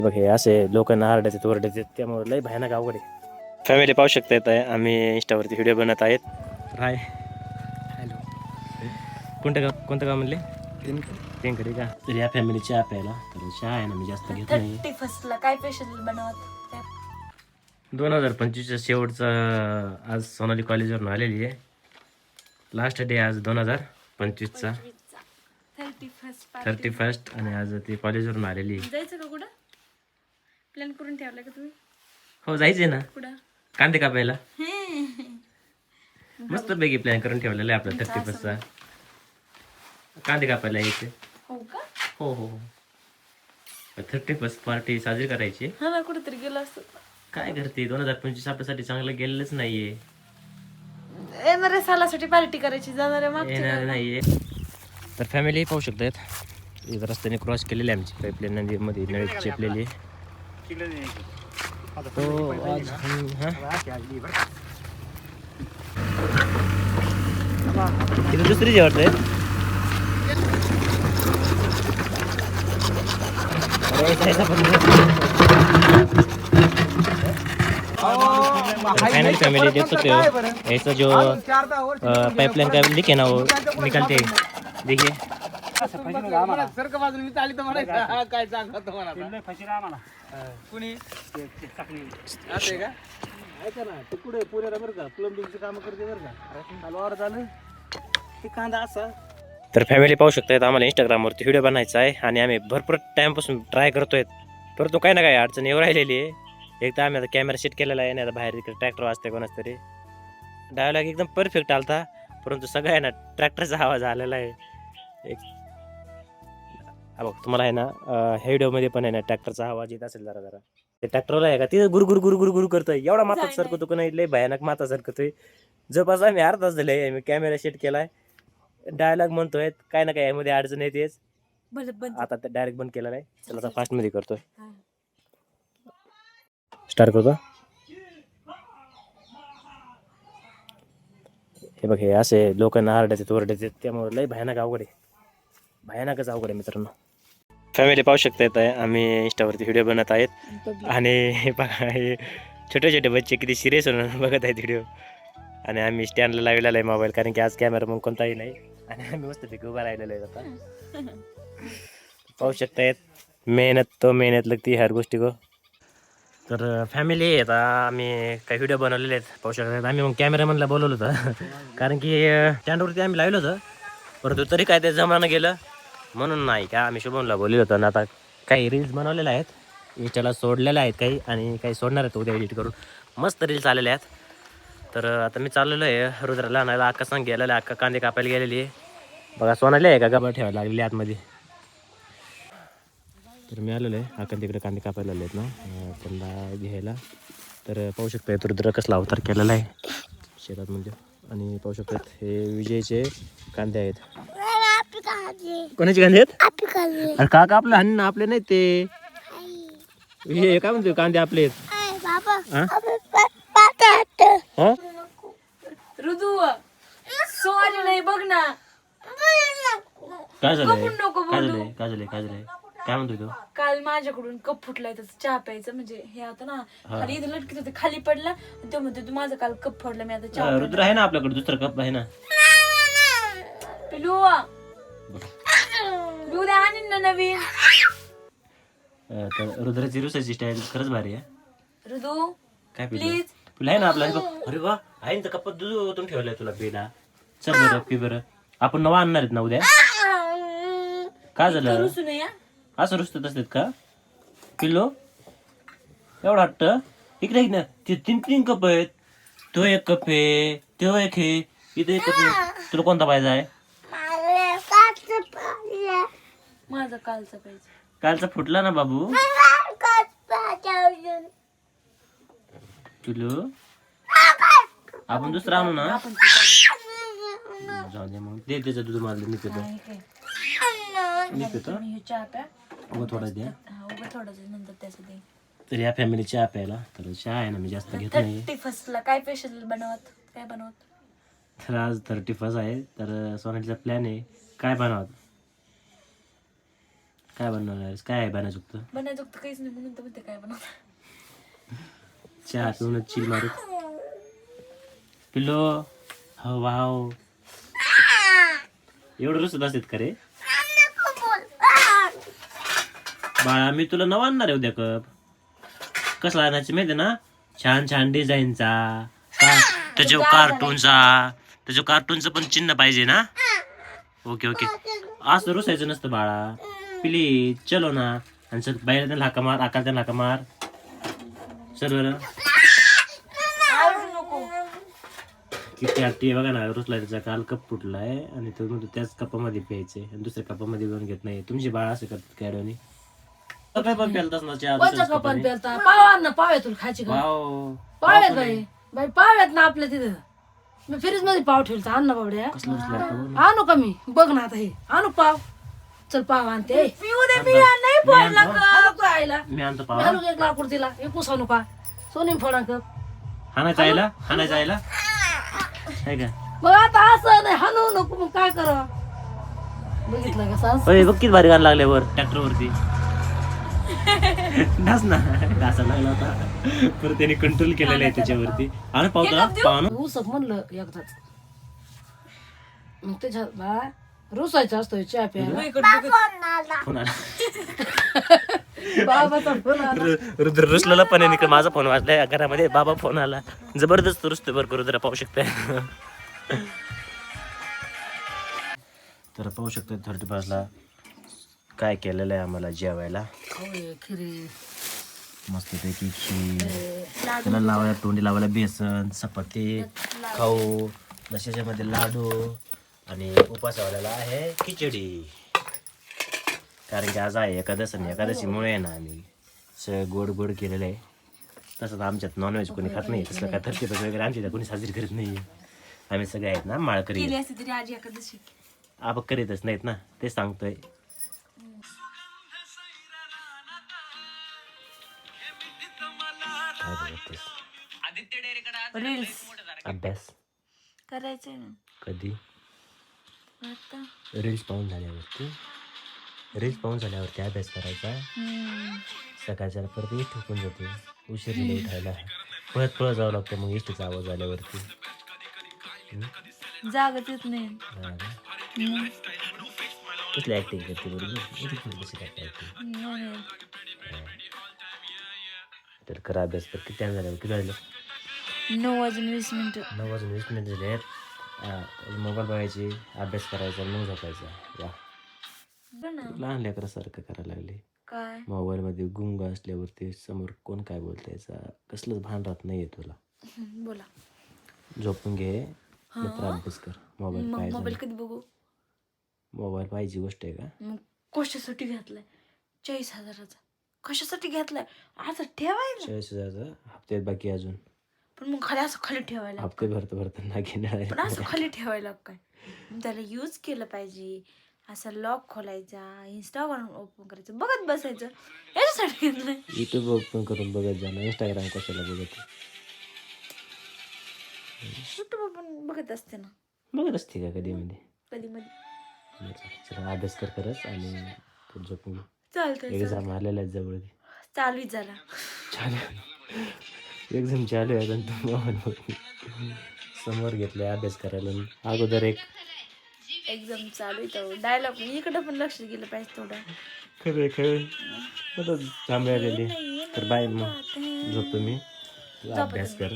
बघ हे असे लोकांना आरडायचे ओरडायचे त्यामुळे लय भयानक अवघड आहे. फॅमिली पाहू शकता येत आहे आम्ही इंस्टावरती व्हिडिओ बनवत आहेत. हाय हॅलो कोणतं गाव म्हणले तेंकडी का. तर या फॅमिली चहा प्यायला तर चहा आहे ना मी जास्त घेत नाही. 31 ला काय स्पेशल बनवत 2025 शेवटचा आज सोनाली कॉलेजवरून आलेली आहे. लास्ट डे आज 2025चा 31 आणि आज ती कॉलेजवरून आलेली आहे. जायचं का कुठं प्लॅन करून ठेवला का तुम्ही? हो जायचंय ना कुठं कांदे कापायला. मस्त पैकी प्लॅन करून ठेवलेला आहे आपला 31चा कांदे कापायला यायचे. हो का? हो हो 31 पार्टी साजरी करायची. हा ना कुठेतरी गेलो असतो. काय करते 2025 आपल्यासाठी चांगलं गेलेलंच नाहीये. येणाऱ्या सालासाठी पार्टी करायची जाणाऱ्या येणार नाहीये. तर फॅमिली पाहू शकतात इथं रस्त्याने क्रॉस केलेली आमची पाईपलाईन नदीमध्ये नळी चेपलेली. तो आज इथं दुसरी जे वाटतंय फाइनल फैमिली देख सकते हो ऐसा जो पाइपलाइन का लीक है ना वो निकलते देखिए. तर फॅमिली पाहू शकतायत आम्हाला इंस्टाग्रामवरती व्हिडिओ बनायचा आहे आणि आम्ही भरपूर टाइमपासून ट्राय करतोय परंतु काही ना काही अडचण येऊ राहिलेली आहे. एक तर आम्ही आता कॅमेरा सेट केलेला आहे नाही आता बाहेर इकडे ट्रॅक्टर वाजते कोणाच तरी. डायलॉग एकदम परफेक्ट आलता परंतु सगळ्यांना ट्रॅक्टरचा आवाज आलेला आहे. एक बघ तुम्हाला आहे ना ह्या व्हिडिओमध्ये पण आहे ना ट्रॅक्टरचा आवाज येत असेल जरा जरा. ते ट्रॅक्टरला आहे का ते गुरगुर गुरगुर गुरु करतोय एवढा माता सरकतो का नाही लय भयानक माता सरकतोय. जवळपास आम्ही अर्धा तास झाले आम्ही कॅमेरा सेट केलाय डायलॉग म्हणतोय काय ना काय यामध्ये अडचण येतेच. आता डायरेक्ट बंद केला नाही चला आता फास्ट मध्ये करतोय स्टार्ट करतो. हे बघ हे असे लोकांना आरडायचे ओरडायचे त्यामुळे लय भयानक अवघड आहे. भयानकच अवघड आहे मित्रांनो. फॅमिली पाहू शकता येत आहे आम्ही इंस्टावरती व्हिडिओ बनवत आहेत आणि बघा हे छोटे छोटे बच्चे किती सिरियस होऊन बघत आहेत व्हिडिओ. आणि आम्ही स्टँडला लावलेला आहे मोबाईल कारण की आज कॅमेरा मग कोणताही नाही आणि आम्ही मस्तपैकी उभा राहिलेलो आहे आता. पाहू शकतायत मेहनत तो मेहनत लागती हर गोष्टी को. तर फॅमिली आता आम्ही काही व्हिडिओ बनवलेले आहेत पाहू शकतात. आम्ही मग कॅमेरामॅनला बोलवलं होतं कारण की स्टँडवरती आम्ही लावलं होतं परंतु तरी काय ते जमानं गेलं म्हणून नाही का आम्ही शुभमला बोललो होतं ना. आता काही रील्स बनवलेल्या आहेत इंस्टाला सोडलेल्या आहेत काही आणि काही सोडणार आहेत उद्या एडिट करून मस्त रील्स आलेल्या आहेत. तर आता मी चाललेलो आहे रुद्राला आणायला. अक्का सांग गेलेला अक्का कांदे कापायला गेलेली आहे बघा. सोनाली आहे का गबाळ ठेवायला लागलेली आतमध्ये. तर मी आलेलो आहे अक्का तिकडे कांदे कापायला आले आहेत ना त्यांना घ्यायला. तर पाहू शकता रुद्र कसला अवतार केलेला आहे शेतात म्हणजे. आणि पाहू शकतात हे विजयचे कांदे आहेत. कोणाचे कांदे आहेत अरे का कापले हानी ना आपले नाही ते हे काय म्हणतो कांदे आपले ऋतू सॉरी नाही बघ ना. काय झालंय काय झालंय काय झालंय काय झालंय काय म्हणतो तो. काल माझ्याकडून कप फुटलाय त्याचा चहा प्यायचं म्हणजे हे आता ना खाली इथं लटकीत होते खाली पडला तो म्हणतो तू माझा काल कप फोडला मी आता चहा. रुद्र आहे ना आपल्याकडे दुसरा कप आहे ना. पिलू उद्या आणीन ना नवीन. तर रुद्राची रुसाची स्टाईल खरंच भारी आहे. ऋतू काय प्लीज तुला आहे ना आपला. अरे वा आहे ना कप्पात दूध ओतून ठेवलाय तुला पेला. चल बरं पी बरं आपण नवा आणणार आहेत ना उद्या. काय झालं रुसू नये असं रुसत असतात का पिल्लो एवढा हट्ट. इकडे ना ते 3 कप आहेत. तो एक कप आहे तो एक आहे इथे एक कप आहे. तुला कोणता पाहिजे आहे. माझा कालचा पाहिजे. कालचा फुटला ना बाबू. पिल्लू आपण दुसरा आणू ना. जाऊ दे मग दे त्याचं दूध मारलं मी पितो मी पितो चहा प्या उगा थोडा दे. उगा थोडं नंतर त्याचं दे. तर या फॅमिली चहा प्यायला तर चहा आहे ना मी जास्त घेत नाही. 31 ला काय स्पेशल काय बनवत. तर आज 31 आहे तर सोनालीचा प्लॅन आहे काय बनवत काय बनवणार आहेस? काय बनायचं होतं? बनायचं तर काहीच नाही म्हणून तर म्हणते काय बनवणार. चहा पिऊनच चिल मारू. पिल्लो हो वाव, एवढं रुसत असतात का रे बाळा? मी तुला नवा आणणार आहे उद्या कप. कसला आणायचं माहिती ना? छान छान डिझाईनचा, त्याच्या कार्टूनचं पण चिन्ह पाहिजे ना. ओके ओके, असं रुसायचं नसतं बाळा. प्लीज चलो ना. आणि सर बाहेर त्यांना हाका मार, आकार त्यांना हाका मार. चल बरं. किती आटी बघा ना, रुसलाय त्याचा. काल कप फुटलाय आणि तो म्हणतो त्याच कपामध्ये प्यायचे आणि दुसऱ्या कपामध्ये घेऊन घेत नाही. तुमची बाळा असं करतात काय डोनी? काय पण प्यालतास ना चहा दुसऱ्याच कपाने? पाव तुला खायची का? वाव, पाव बाई बाई पाव आहेत ना आपल्या तिथं. मी फ्रीज मध्ये पाव ठेवला. आण ना बाबड्या. कसलं रुसलाय का बघ. आणू का मी? बघ ना आता हे आणू पाव. चल पाव आणते. पिऊ दे बिया नाही पडला आणू का आईला? मी आणतो मी पाव. आणू का एक लाकूड तिला? एक आणू का? सोनी फोडा का? हाणायचं आईला, हाणायचं आईला आहे का? मग आता असं नाही हाणू नको मग काय करा? बघितलं का सास? अरे बघ किती भारी गाणं लागल्यावर ट्रॅक्टर वरती. डास ना, डासा लागला होता. परत त्याने कंट्रोल केलेलं आहे त्याच्यावरती. आणि पावता पाहणं उसक म्हणलं एकदाच. मग त्याच्यात बा रुसायचं असतं चहा प्यायला. फोन आला. बाबाचा फोन आला. रुद्र रुसलेला पण आहे. माझा फोन वाजलाय घरामध्ये. बाबा फोन आला. जबरदस्त रुसतो बरं का रुद्र, पाहू शकताय. तर पाहू शकतो 35ला काय केलेलं आहे आम्हाला जेवायला. होय, खिरी मस्तपैकी खीर, त्याला लावायला तोंडी लावायला बेसन, चपाती, खाऊ, नशाच्यामध्ये लाडू आणि उपासवाल्याला आहे खिचडी. कारण की आज आहे एकादश आणि एकादशीमुळे आहे ना आम्ही सगळं गोड गोड केलेलं आहे. तसंच आमच्यात नॉनव्हेज कोणी खात नाही. तसलं काय थर्टीपस वगैरे आमच्या इथं कोणी साजरी करत नाही. आम्ही सगळे आहेत ना माळकरी. केली असते तरी आजी एखादशी. आपण करीतच नाहीत ना, ते सांगतोय. रील्स अभ्यास करायचंय ना कधी? आता. रील्स पाहून झाल्यावरती अभ्यास करायचा. सकाळच्या परत इष्ट ठोकून जाते. उशिरा उठायला पळत पळत जावं लागतं मग इष्टीचा आवाज आल्यावरती. जागच येत नाही. कसली ऍक्टिंग करते बरोबर. कशी करते ऍक्टिंग? तर करा अभ्यास. तर किती टाइम झाला? किती झालं? 9:20 9:20 झाले आहेत. मोबाईल बघायचे, अभ्यास करायचा, मग झोपायचा. लहान लेकरासारखं करायला लागले. काय मोबाईलमध्ये गुंग असल्यावरती समोर कोण काय बोलतायचा कसलंच भान राहत नाहीये तुला. बोला. झोपून घे, नंतर अभ्यास कर. मोबाईल मोबाईल पाहिजे. कधी बघू? मोबाईल पाहिजे गोष्ट आहे का? मग कशासाठी घेतलाय? 40,000चा कशासाठी घेतलाय? असं ठेवायला. 40,000 हप्त्यात बाकी अजून. पण मग खाली असं खाली ठेवायला. हप्ते भरता ना घेणार. पण असं खाली ठेवायला काय? मग त्याला यूज केलं पाहिजे. असं लॉक खोलायचा, इंस्टाग्राम ओपन करायचं, बघत बसायचं. याच्यासाठी घेतलंय. युट्यूब ओपन करून बघत जाणं. इंस्टाग्राम कशाला बघत? युट्यूब ओपन बघत असते ना बघत असते का कधी मध्ये? कधी मध्ये. चला अभ्यास कर खरंच आणि तू झोपून घे. चालतंय. एक्झाम आलेल्या आहेत जवळ. चालू झाला. एक्झाम चालू आहे आणि तू मोबाईल समोर घेतलाय अभ्यास करायला. अगोदर एक एक्झाम चालू आहे. डायलॉग इकडं पण लक्ष गेलं पाहिजे थोडं. खरं थांबायला. तर बाय, मग झोपतो मी. अभ्यास कर.